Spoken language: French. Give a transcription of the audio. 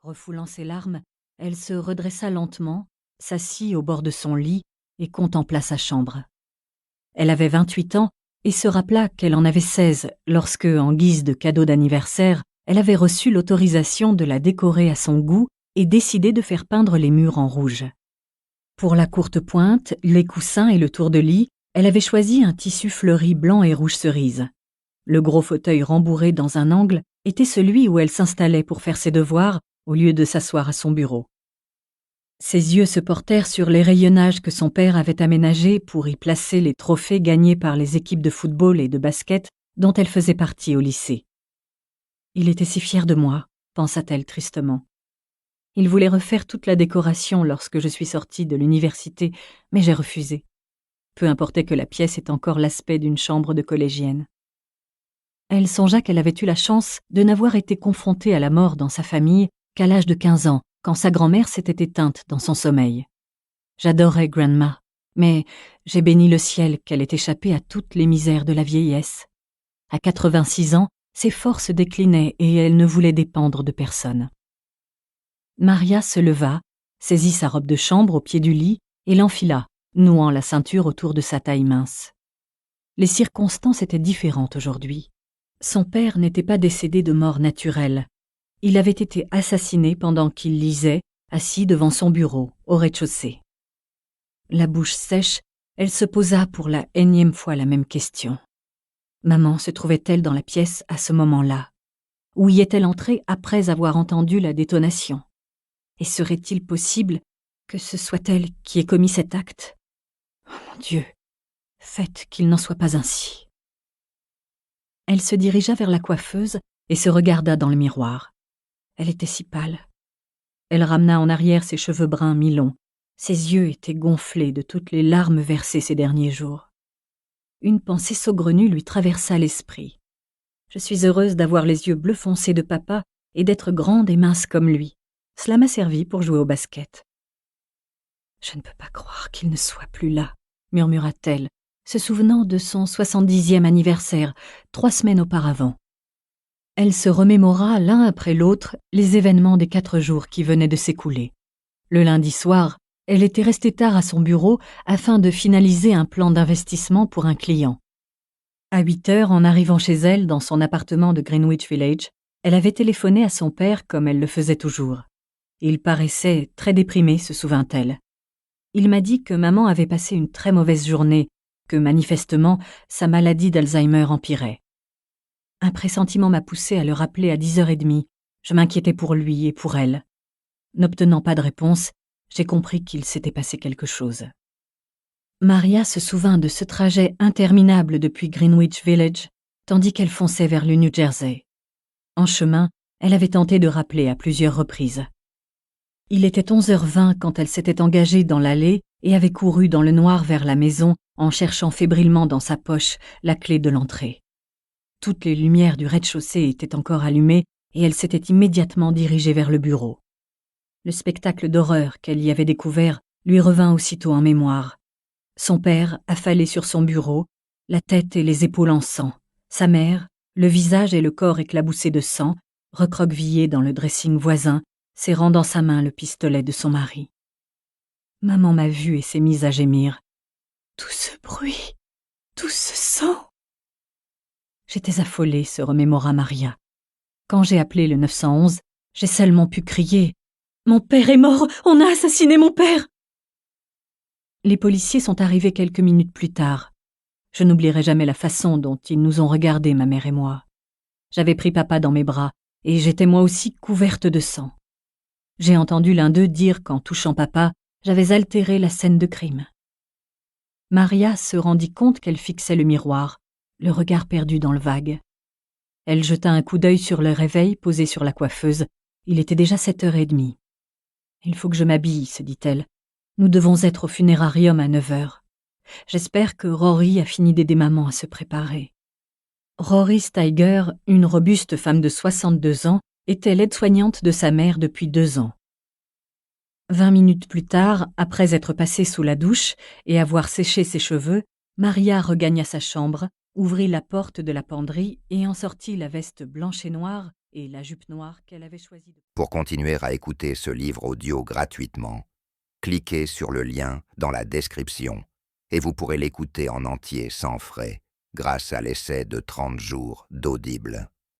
Refoulant ses larmes, elle se redressa lentement, s'assit au bord de son lit et contempla sa chambre. Elle avait 28 ans et se rappela qu'elle en avait 16 lorsque, en guise de cadeau d'anniversaire, elle avait reçu l'autorisation de la décorer à son goût et décidé de faire peindre les murs en rouge. Pour la courte pointe, les coussins et le tour de lit, elle avait choisi un tissu fleuri blanc et rouge cerise. Le gros fauteuil rembourré dans un angle était celui où elle s'installait pour faire ses devoirs au lieu de s'asseoir à son bureau. Ses yeux se portèrent sur les rayonnages que son père avait aménagés pour y placer les trophées gagnés par les équipes de football et de basket dont elle faisait partie au lycée. « Il était si fier de moi », pensa-t-elle tristement. « Il voulait refaire toute la décoration lorsque je suis sortie de l'université, mais j'ai refusé. Peu importait que la pièce ait encore l'aspect d'une chambre de collégienne. » Elle songea qu'elle avait eu la chance de n'avoir été confrontée à la mort dans sa famille qu'à l'âge de 15 ans, quand sa grand-mère s'était éteinte dans son sommeil. J'adorais Grandma, mais j'ai béni le ciel qu'elle ait échappé à toutes les misères de la vieillesse. À 86 ans, ses forces déclinaient et elle ne voulait dépendre de personne. Maria se leva, saisit sa robe de chambre au pied du lit et l'enfila, nouant la ceinture autour de sa taille mince. Les circonstances étaient différentes aujourd'hui. Son père n'était pas décédé de mort naturelle. Il avait été assassiné pendant qu'il lisait, assis devant son bureau, au rez-de-chaussée. La bouche sèche, elle se posa pour la énième fois la même question. Maman se trouvait-elle dans la pièce à ce moment-là? Ou y est-elle entrée après avoir entendu la détonation? Et serait-il possible que ce soit elle qui ait commis cet acte? Oh mon Dieu, faites qu'il n'en soit pas ainsi. Elle se dirigea vers la coiffeuse et se regarda dans le miroir. Elle était si pâle. Elle ramena en arrière ses cheveux bruns mi-longs. Ses yeux étaient gonflés de toutes les larmes versées ces derniers jours. Une pensée saugrenue lui traversa l'esprit. Je suis heureuse d'avoir les yeux bleus foncés de papa et d'être grande et mince comme lui. Cela m'a servi pour jouer au basket. Je ne peux pas croire qu'il ne soit plus là, murmura-t-elle, se souvenant de son 70e anniversaire, 3 semaines auparavant. Elle se remémora l'un après l'autre les événements des 4 jours qui venaient de s'écouler. Le lundi soir, elle était restée tard à son bureau afin de finaliser un plan d'investissement pour un client. À 8 heures, en arrivant chez elle dans son appartement de Greenwich Village, elle avait téléphoné à son père comme elle le faisait toujours. Il paraissait très déprimé, se souvint-elle. Il m'a dit que maman avait passé une très mauvaise journée, que manifestement sa maladie d'Alzheimer empirait. Un pressentiment m'a poussée à le rappeler à 10h30. Je m'inquiétais pour lui et pour elle. N'obtenant pas de réponse, j'ai compris qu'il s'était passé quelque chose. Maria se souvint de ce trajet interminable depuis Greenwich Village, tandis qu'elle fonçait vers le New Jersey. En chemin, elle avait tenté de rappeler à plusieurs reprises. Il était 11h20 quand elle s'était engagée dans l'allée et avait couru dans le noir vers la maison en cherchant fébrilement dans sa poche la clé de l'entrée. Toutes les lumières du rez-de-chaussée étaient encore allumées et elle s'était immédiatement dirigée vers le bureau. Le spectacle d'horreur qu'elle y avait découvert lui revint aussitôt en mémoire. Son père, affalé sur son bureau, la tête et les épaules en sang. Sa mère, le visage et le corps éclaboussés de sang, recroquevillée dans le dressing voisin, serrant dans sa main le pistolet de son mari. Maman m'a vue et s'est mise à gémir. Tout ce bruit, tout ce sang. J'étais affolée, se remémora Maria. Quand j'ai appelé le 911, j'ai seulement pu crier « Mon père est mort, on a assassiné mon père !» Les policiers sont arrivés quelques minutes plus tard. Je n'oublierai jamais la façon dont ils nous ont regardés, ma mère et moi. J'avais pris papa dans mes bras et j'étais moi aussi couverte de sang. J'ai entendu l'un d'eux dire qu'en touchant papa, j'avais altéré la scène de crime. Maria se rendit compte qu'elle fixait le miroir, le regard perdu dans le vague. Elle jeta un coup d'œil sur le réveil posé sur la coiffeuse. Il était déjà 7h30. « Il faut que je m'habille, se dit-elle. Nous devons être au funérarium à 9h. J'espère que Rory a fini d'aider maman à se préparer. » Rory Steiger, une robuste femme de 62 ans, était l'aide-soignante de sa mère depuis 2 ans. 20 minutes plus tard, après être passée sous la douche et avoir séché ses cheveux, Maria regagna sa chambre, ouvrit la porte de la penderie et en sortit la veste blanche et noire et la jupe noire qu'elle avait choisi de... Pour continuer à écouter ce livre audio gratuitement, cliquez sur le lien dans la description et vous pourrez l'écouter en entier sans frais grâce à l'essai de 30 jours d'Audible.